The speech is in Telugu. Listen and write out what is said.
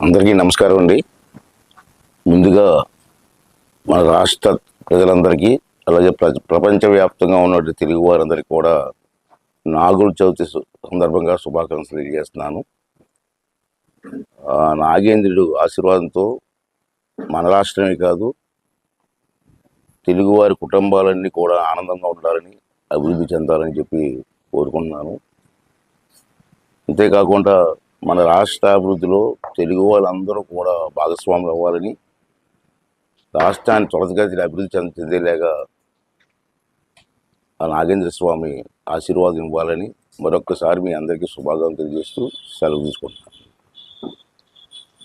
అందరికీ నమస్కారం అండి. ముందుగా మన రాష్ట్ర ప్రజలందరికీ, అలాగే ప్రపంచవ్యాప్తంగా ఉన్నటువంటి తెలుగు వారందరికీ కూడా నాగుల చవితి సందర్భంగా శుభాకాంక్షలు తెలియజేస్తున్నాను. నాగేంద్రుడు ఆశీర్వాదంతో మన రాష్ట్రమే కాదు, తెలుగువారి కుటుంబాలన్నీ కూడా ఆనందంగా ఉండాలని, అభివృద్ధి చెందాలని చెప్పి కోరుకుంటున్నాను. అంతేకాకుండా మన రాష్ట్ర అభివృద్ధిలో తెలుగు వాళ్ళందరూ కూడా భాగస్వాములు అవ్వాలని, రాష్ట్రాన్ని త్వరితగతిన అభివృద్ధి చెందేలాగా ఆ నాగేంద్ర స్వామి ఆశీర్వాదం ఇవ్వాలని మరొక్కసారి మీ అందరికీ శుభాకాంక్షలు తెలియజేస్తూ సెలవు తీసుకుంటున్నాను.